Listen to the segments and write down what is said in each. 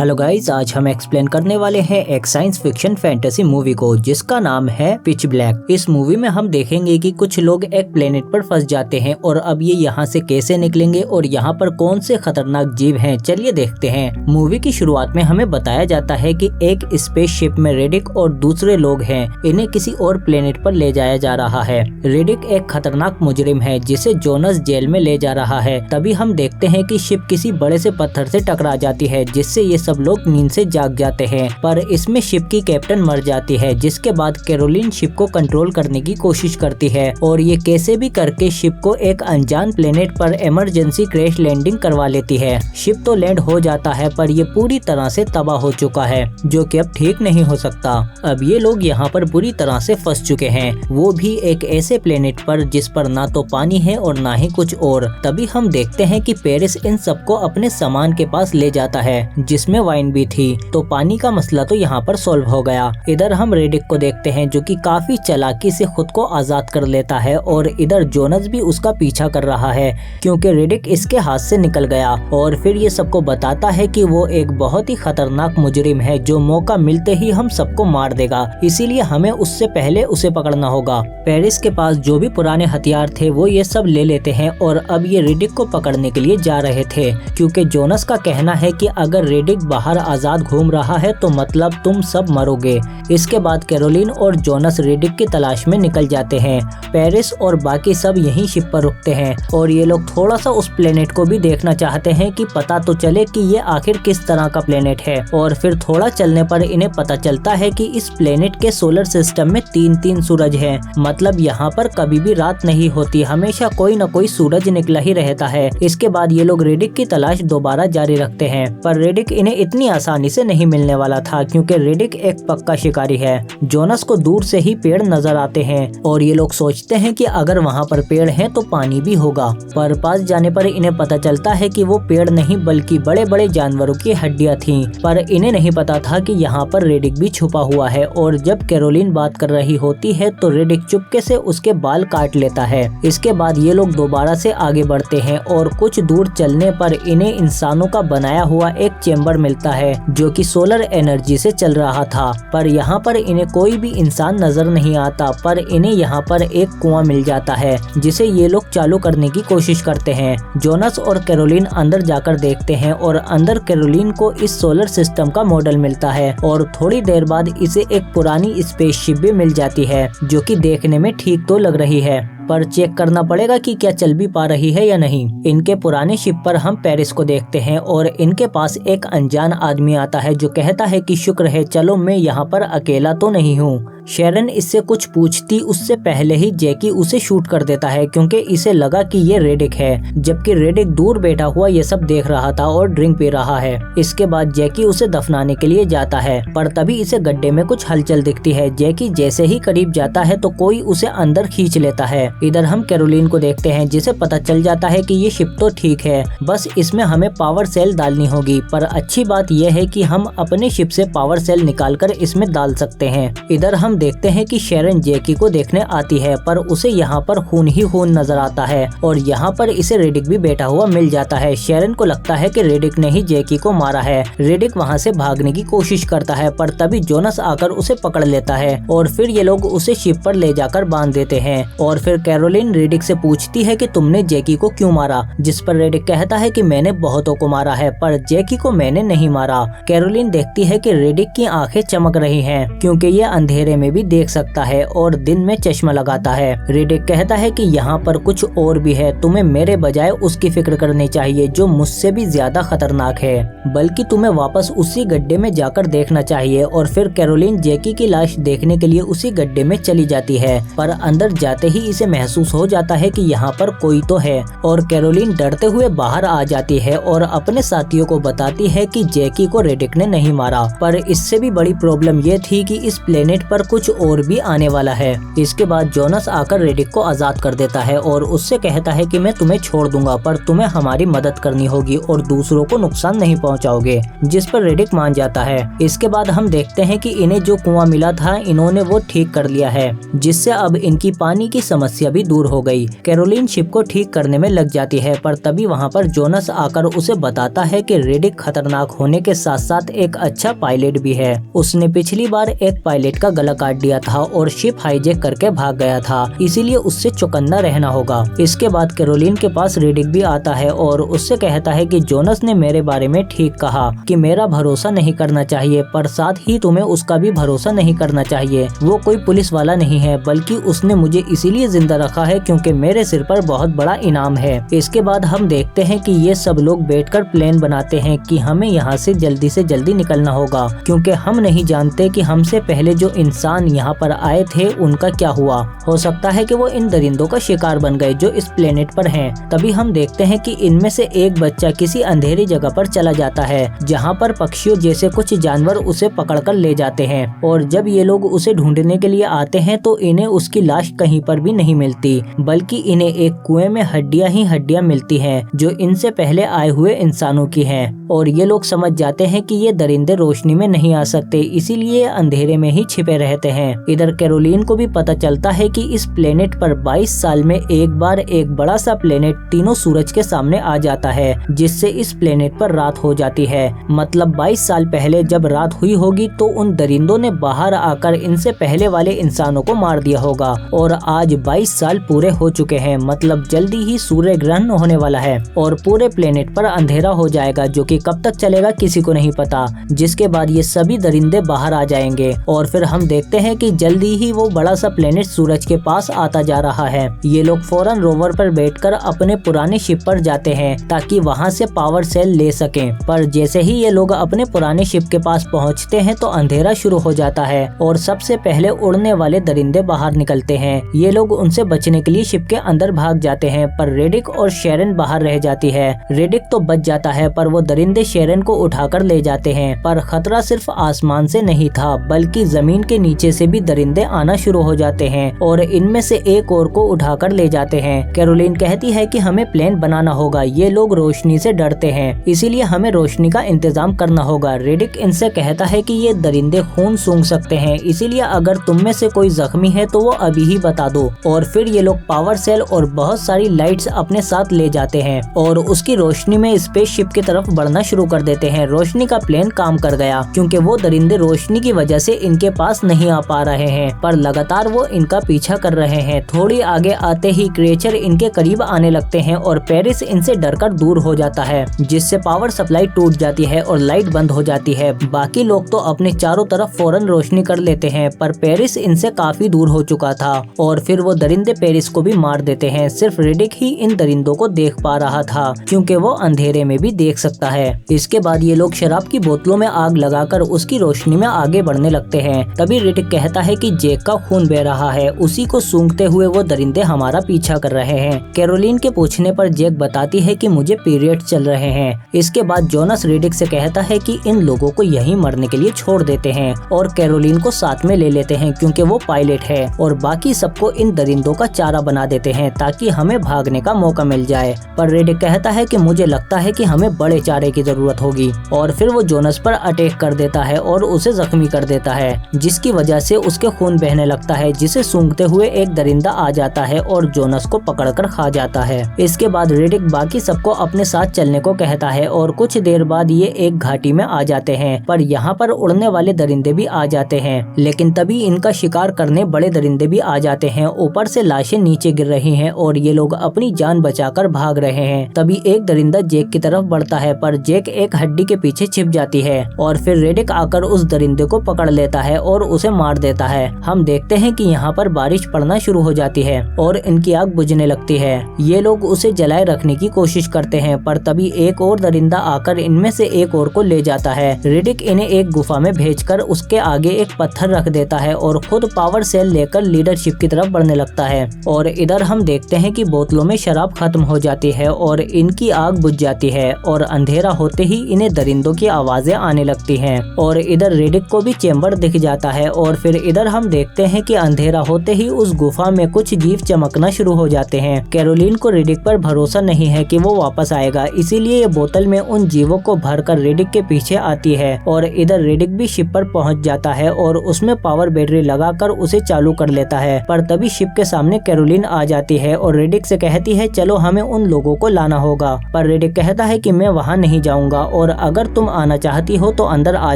Hello guys, आज हम explain करने वाले हैं एक साइंस फिक्शन फैंटेसी मूवी को जिसका नाम है पिच ब्लैक। इस मूवी में हम देखेंगे कि कुछ लोग एक प्लेनेट पर फंस जाते हैं और अब ये यहाँ से कैसे निकलेंगे और यहाँ पर कौन से खतरनाक जीव हैं, चलिए देखते हैं। मूवी की शुरुआत में हमें बताया जाता है कि एक स्पेसशिप में रेडिक और दूसरे लोग हैं, इन्हें किसी और प्लेनेट पर ले जाया जा रहा है। रेडिक एक खतरनाक मुजरिम है जिसे जोनस जेल में ले जा रहा है। तभी हम देखते हैं कि शिप किसी बड़े से पत्थर से टकरा जाती है जिससे ये सब लोग नींद से जाग जाते हैं, पर इसमें शिप की कैप्टन मर जाती है। जिसके बाद कैरोलिन शिप को कंट्रोल करने की कोशिश करती है और ये कैसे भी करके शिप को एक अनजान प्लेनेट पर इमरजेंसी क्रैश लैंडिंग करवा लेती है। शिप तो लैंड हो जाता है पर ये पूरी तरह से तबाह हो चुका है जो कि अब ठीक नहीं हो सकता। अब ये लोग यहाँ पर बुरी तरह से फंस चुके हैं, वो भी एक ऐसे प्लेनेट पर जिस पर ना तो पानी है और ना ही कुछ और। तभी हम देखते हैं कि पेरिस इन सबको अपने सामान के पास ले जाता है जिसमें वाइन भी थी, तो पानी का मसला तो यहाँ पर सॉल्व हो गया। इधर हम रेडिक को देखते हैं जो कि काफी चालाकी से खुद को आजाद कर लेता है और इधर जोनस भी उसका पीछा कर रहा है क्योंकि रेडिक इसके हाथ से निकल गया। और फिर ये सबको बताता है कि वो एक बहुत ही खतरनाक मुजरिम है जो मौका मिलते ही हम सबको मार देगा, इसीलिए हमें उससे पहले उसे पकड़ना होगा। पेरिस के पास जो भी पुराने हथियार थे वो ये सब ले लेते हैं और अब ये रेडिक को पकड़ने के लिए जा रहे थे क्योंकि जोनस का कहना है कि अगर रेडिक बाहर आजाद घूम रहा है तो मतलब तुम सब मरोगे। इसके बाद कैरोलिन और जोनस रेडिक की तलाश में निकल जाते हैं। पेरिस और बाकी सब यहीं शिप पर रुकते हैं और ये लोग थोड़ा सा उस प्लेनेट को भी देखना चाहते हैं कि पता तो चले कि ये आखिर किस तरह का प्लेनेट है। और फिर थोड़ा चलने पर इन्हें पता चलता है कि इस प्लेनेट के सोलर सिस्टम में 3-3 सूरज हैं, मतलब यहाँ पर कभी भी रात नहीं होती, हमेशा कोई न कोई सूरज निकला ही रहता है। इसके बाद ये लोग रेडिक की तलाश दोबारा जारी रखते हैं, पर रेडिक इन्हें इतनी आसानी से नहीं मिलने वाला था क्योंकि रेडिक एक पक्का शिकारी है। जोनस को दूर से ही पेड़ नजर आते हैं और ये लोग सोचते हैं कि अगर वहाँ पर पेड़ हैं तो पानी भी होगा, पर पास जाने पर इन्हें पता चलता है कि वो पेड़ नहीं बल्कि बड़े बड़े जानवरों की हड्डियाँ थीं। पर इन्हें नहीं पता था कि यहाँ पर रेडिक भी छुपा हुआ है और जब कैरोलिन बात कर रही होती है तो रेडिक चुपके से उसके बाल काट लेता है। इसके बाद ये लोग दोबारा से आगे बढ़ते हैं और कुछ दूर चलने पर इन्हें इंसानों का बनाया हुआ एक चेम्बर मिलता है जो कि सोलर एनर्जी से चल रहा था। पर यहाँ पर इन्हें कोई भी इंसान नजर नहीं आता, पर इन्हें यहाँ पर एक कुआं मिल जाता है जिसे ये लोग चालू करने की कोशिश करते हैं। जोनस और कैरोलिन अंदर जाकर देखते हैं और अंदर कैरोलिन को इस सोलर सिस्टम का मॉडल मिलता है और थोड़ी देर बाद इसे एक पुरानी स्पेसशिप भी मिल जाती है जो कि देखने में ठीक तो लग रही है, पर चेक करना पड़ेगा कि क्या चल भी पा रही है या नहीं। इनके पुराने शिप पर हम पेरिस को देखते हैं और इनके पास एक अनजान आदमी आता है जो कहता है कि शुक्र है चलो मैं यहाँ पर अकेला तो नहीं हूँ। शेरन इससे कुछ पूछती उससे पहले ही जैकी उसे शूट कर देता है क्योंकि इसे लगा कि ये रेडिक है, जबकि रेडिक दूर बैठा हुआ ये सब देख रहा था और ड्रिंक पी रहा है। इसके बाद जैकी उसे दफनाने के लिए जाता है, पर तभी इसे गड्ढे में कुछ हलचल दिखती है। जैकी जैसे ही करीब जाता है तो कोई उसे अंदर खींच लेता है। इधर हम कैरोलिन को देखते हैं जिसे पता चल जाता है कि ये शिप तो ठीक है, बस इसमें हमें पावर सेल डालनी होगी। पर अच्छी बात यह है कि हम अपने शिप से पावर सेल निकालकर इसमें डाल सकते हैं। इधर हम देखते हैं कि शेरन जैकी को देखने आती है पर उसे यहाँ पर खून ही खून नजर आता है और यहाँ पर इसे रेडिक भी बैठा हुआ मिल जाता है। शेरन को लगता है कि रेडिक ने ही जैकी को मारा है। रेडिक वहाँ से भागने की कोशिश करता है पर तभी जोनस आकर उसे पकड़ लेता है और फिर ये लोग उसे शिप पर ले जाकर बांध देते हैं। और फिर कैरोलिन रेडिक से पूछती है कि तुमने जैकी को क्यों मारा, जिस पर रेडिक कहता है कि मैंने बहुतों को मारा है पर जैकी को मैंने नहीं मारा। कैरोलिन देखती है कि रेडिक की आंखें चमक रही हैं क्योंकि ये अंधेरे में भी देख सकता है और दिन में चश्मा लगाता है। रेडिक कहता है कि यहाँ पर कुछ और भी है, तुम्हें मेरे बजाय उसकी फिक्र करनी चाहिए जो मुझसे भी ज्यादा खतरनाक है, बल्कि तुम्हें वापस उसी गड्ढे में जाकर देखना चाहिए। और फिर कैरोलिन जैकी की लाश देखने के लिए उसी गड्ढे में चली जाती है, पर अंदर जाते ही इसे महसूस हो जाता है कि यहाँ पर कोई तो है और कैरोलिन डरते हुए बाहर आ जाती है और अपने साथियों को बताती है कि जैकी को रेडिक ने नहीं मारा। पर इससे भी बड़ी प्रॉब्लम ये थी कि इस प्लेनेट पर कुछ और भी आने वाला है। इसके बाद जोनस आकर रेडिक को आजाद कर देता है और उससे कहता है कि मैं तुम्हें छोड़ दूंगा, पर तुम्हें हमारी मदद करनी होगी और दूसरों को नुकसान नहीं पहुंचाओगे, जिस पर रेडिक मान जाता है। इसके बाद हम देखते हैं कि इन्हें जो कुआं मिला था इन्होंने वो ठीक कर लिया है, जिससे अब इनकी पानी की समस्या भी दूर हो गई। कैरोलिन शिप को ठीक करने में लग जाती है, पर तभी वहाँ पर जोनस आकर उसे बताता है कि रेडिक खतरनाक होने के साथ साथ एक अच्छा पायलट भी है। उसने पिछली बार एक पायलट का गला काट दिया था और शिप हाईजैक करके भाग गया था, इसीलिए उससे चौकन्ना रहना होगा। इसके बाद कैरोलिन के पास रेडिक भी आता है और उससे कहता है कि जोनस ने मेरे बारे में ठीक कहा कि मेरा भरोसा नहीं करना चाहिए, पर साथ ही तुम्हें उसका भी भरोसा नहीं करना चाहिए। वो कोई पुलिस वाला नहीं है, बल्कि उसने मुझे इसीलिए जिंदा रखा है क्योंकि मेरे सिर पर बहुत बड़ा इनाम है। इसके बाद हम देखते हैं कि ये सब लोग बैठकर प्लान बनाते हैं कि हमें यहाँ से जल्दी निकलना होगा, क्योंकि हम नहीं जानते कि हमसे पहले जो इंसान यहाँ पर आए थे उनका क्या हुआ। हो सकता है कि वो इन दरिंदों का शिकार बन गए जो इस प्लेनेट पर हैं। तभी हम देखते हैं कि इनमें से एक बच्चा किसी अंधेरी जगह पर चला जाता है, जहाँ पर पक्षियों जैसे कुछ जानवर उसे पकड़कर ले जाते हैं। और जब ये लोग उसे ढूंढने के लिए आते हैं तो इन्हें उसकी लाश कहीं पर भी नहीं मिलती, बल्कि इन्हें एक कुएं में हड्डियां ही हड्डियां मिलती हैं, जो इनसे पहले आए हुए इंसानों की हैं। और ये लोग समझ जाते हैं कि ये दरिंदे रोशनी में नहीं आ सकते, इसीलिए अंधेरे में ही छिपे रहते हैं। इधर कैरोलिन को भी पता चलता है कि इस प्लेनेट पर 22 साल में एक बार एक बड़ा सा प्लेनेट तीनों सूरज के सामने आ जाता है, जिससे इस प्लेनेट पर रात हो जाती है। मतलब 22 साल पहले जब रात हुई होगी तो उन दरिंदों ने बाहर आकर इनसे पहले वाले इंसानों को मार दिया होगा। और आज 22 साल पूरे हो चुके हैं, मतलब जल्दी ही सूर्य ग्रहण होने वाला है और पूरे प्लेनेट पर अंधेरा हो जाएगा, जो कि कब तक चलेगा किसी को नहीं पता। जिसके बाद ये सभी दरिंदे बाहर आ जाएंगे और फिर हम देखते हैं कि जल्दी ही वो बड़ा सा प्लेनेट सूरज के पास आता जा रहा है। ये लोग फौरन रोवर पर बैठकर अपने पुराने शिप पर जाते हैं ताकि वहाँ से पावर सेल ले सकें। पर जैसे ही ये लोग अपने पुराने शिप के पास पहुँचते हैं तो अंधेरा शुरू हो जाता है और सबसे पहले उड़ने वाले दरिंदे बाहर निकलते हैं। ये लोग उनसे बचने के लिए शिप के अंदर भाग जाते हैं, पर रेडिक और शेरन बाहर रह जाती है। रेडिक तो बच जाता है, पर वो दरिंदे शेरन को उठाकर ले जाते हैं। पर खतरा सिर्फ आसमान से नहीं था, बल्कि जमीन के नीचे से भी दरिंदे आना शुरू हो जाते हैं और इनमें से एक और को उठाकर ले जाते हैं। कैरोलिन कहती है कि हमें प्लान बनाना होगा, ये लोग रोशनी से डरते हैं, इसीलिए हमें रोशनी का इंतजाम करना होगा। रेडिक इनसे कहता है कि ये दरिंदे खून सूंघ सकते हैं, इसीलिए अगर तुम में से कोई जख्मी है तो वो अभी ही बता दो। और फिर ये लोग पावर सेल और बहुत सारी लाइट्स अपने साथ ले जाते हैं और उसकी रोशनी में स्पेसशिप की तरफ बढ़ना शुरू कर देते हैं। रोशनी का प्लान काम कर गया, क्योंकि वो दरिंदे रोशनी की वजह से इनके पास नहीं आ पा रहे हैं, पर लगातार वो इनका पीछा कर रहे हैं। थोड़ी आगे आते ही क्रिएचर इनके करीब आने लगते हैं और पेरिस इनसे डरकर दूर हो जाता है, जिससे पावर सप्लाई टूट जाती है और लाइट बंद हो जाती है। बाकी लोग तो अपने चारों तरफ फौरन रोशनी कर लेते हैं, पर पेरिस इनसे काफी दूर हो चुका था और फिर वो दरिंदे पेरिस को भी मार देते हैं। सिर्फ रेडिक ही इन दरिंदों को देख पा रहा था, क्योंकि वो अंधेरे में भी देख सकता है। इसके बाद ये लोग शराब की बोतलों में आग लगाकर उसकी रोशनी में आगे बढ़ने लगते हैं। तभी रेडिक कहता है कि जैक का खून बह रहा है, उसी को सूंघते हुए वो दरिंदे हमारा पीछा कर रहे हैं। कैरोलिन के पूछने पर जैक बताती है कि मुझे पीरियड चल रहे हैं। इसके बाद जोनस रेडिक से कहता है कि इन लोगों को यहीं मरने के लिए छोड़ देते हैं और कैरोलिन को साथ में ले लेते हैं, क्योंकि वो पायलट है, और बाकी सबको इन दरिंदों का चारा बना देते हैं ताकि हमें भागने का मौका मिल जाए। पर रेडिक कहता है कि मुझे लगता है कि हमें बड़े चारे की जरूरत होगी, और फिर वो जोनस पर अटैक कर देता है और उसे जख्मी कर देता है, जिसकी वजह से उसके खून बहने लगता है, जिसे सूंघते हुए एक दरिंदा आ जाता है और जोनस को पकड़कर खा जाता है। इसके बाद रेडिक बाकी सबको अपने साथ चलने को कहता है और कुछ देर बाद ये एक घाटी में आ जाते हैं, पर यहाँ पर उड़ने वाले दरिंदे भी आ जाते हैं। लेकिन तभी इनका शिकार करने बड़े दरिंदे भी आ जाते हैं। ऊपर से लाशें नीचे गिर रही हैं और ये लोग अपनी जान बचाकर भाग रहे हैं। तभी एक दरिंदा जैक की तरफ बढ़ता है, पर जैक एक हड्डी के पीछे छिप जाती है और फिर रेडिक आकर उस दरिंदे को पकड़ लेता है और उसे मार देता है। हम देखते हैं कि यहाँ पर बारिश पड़ना शुरू हो जाती है और इनकी आग बुझने लगती है। ये लोग उसे जलाए रखने की कोशिश करते हैं, पर तभी एक और दरिंदा आकर इनमें से एक और को ले जाता है। रेडिक इन्हें एक गुफा में भेजकर उसके आगे एक पत्थर रख देता है और खुद पावर सेल लेकर लीडरशिप की तरफ बढ़ने लगता है। और इधर हम देखते हैं कि बोतलों में शराब खत्म हो जाती है और इनकी आग बुझ जाती है और अंधेरा होते ही इन्हें दरिंदों की आवाजें आने लगती हैं। और इधर रेडिक को भी चेम्बर दिख जाता है और फिर इधर हम देखते हैं कि अंधेरा होते ही उस गुफा में कुछ जीव चमकना शुरू हो जाते हैं। कैरोलिन को रिडिक पर भरोसा नहीं है कि वो वापस आएगा, इसीलिए ये बोतल में उन जीवों को भरकर रिडिक के पीछे आती है और इधर रिडिक भी शिप पर पहुंच जाता है और उसमें पावर बैटरी लगाकर उसे चालू कर लेता है। पर तभी शिप के सामने कैरोलिन आ जाती है और रिडिक से कहती है चलो हमें उन लोगों को लाना होगा। पर रिडिक कहता है कि मैं वहाँ नहीं जाऊंगा और अगर तुम आना चाहती हो तो अंदर आ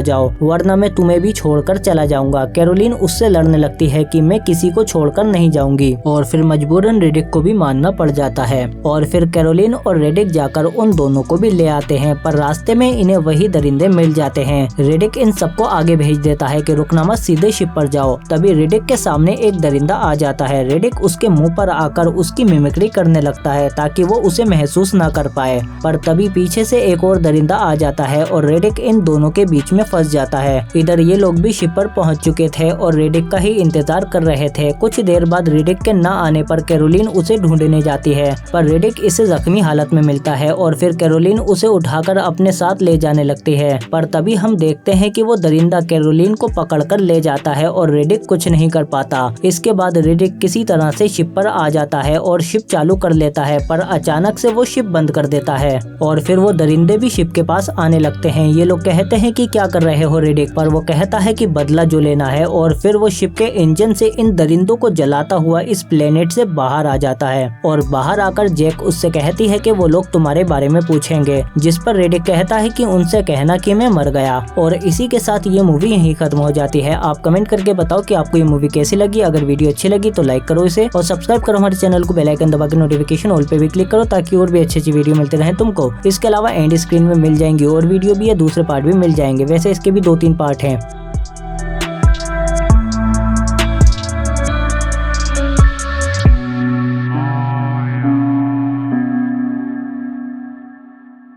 जाओ, वरना मैं तुम्हें भी छोड़कर चला जाऊंगा। कैरोलिन उससे लड़ने लगती है कि मैं किसी को छोड़कर नहीं जाऊंगी और फिर मजबूरन रिडिक को भी मानना पड़ जाता है। और फिर कैरोलिन और रिडिक जाकर उन दोनों को भी ले आते हैं, पर रास्ते में इन्हें वही दरिंदे मिल जाते हैं। रिडिक इन सबको आगे भेज देता है कि रुकना मत, सीधे शिप पर जाओ। तभी रिडिक के सामने एक दरिंदा आ जाता है। रिडिक उसके मुंह पर आकर उसकी मिमिक्री करने लगता है ताकि वो उसे महसूस न कर पाए। पर तभी पीछे से एक और दरिंदा आ जाता है और रिडिक इन दोनों के बीच में फंस जाता है। इधर ये लोग भी शिप पर पहुंच चुके थे और रिडिक का ही इंतजार कर रहे थे। कुछ देर बाद रिडिक के न आने पर कैरोलिन उसे ढूंढने जाती है, पर रिडिक इसे जख्मी हालत में मिलता है और फिर कैरोलिन उसे उठाकर अपने साथ ले जाने लगती है। पर तभी हम देखते हैं कि वो दरिंदा कैरोलिन को पकड़कर ले जाता है और रिडिक कुछ नहीं कर पाता। इसके बाद रिडिक किसी तरह से शिप पर आ जाता है और शिप चालू कर लेता है, पर अचानक से वो शिप बंद कर देता है और फिर वो दरिंदे भी शिप के पास आने लगते हैं। ये लोग कहते हैं कि क्या कर रहे हो रिडिक, पर वो कहता है कि बदला जो लेना है और फिर वो शिप के इंजन से इन दरिंदों को जलाता हुआ इस प्लेनेट से बाहर आ जाता है। और बाहर आकर जैक उससे कहती है कि वो लोग तुम्हारे बारे में पूछेंगे, जिस पर रिडिक कहता है कि उनसे कहना कि मैं मर गया। और इसी के साथ ये मूवी यहीं खत्म हो जाती है। आप कमेंट करके बताओ कि आपको ये मूवी कैसी लगी। अगर वीडियो अच्छी लगी तो लाइक करो इसे और सब्सक्राइब करो हमारे चैनल को, बेल आइकन दबा के नोटिफिकेशन ऑल पे भी क्लिक करो ताकि और भी अच्छी वीडियो मिलते रहे तुमको। इसके अलावा एंड स्क्रीन में मिल जाएंगी और वीडियो भी या दूसरे पार्ट भी मिल जाएंगे। वैसे इसके भी 2-3 पार्ट हैं।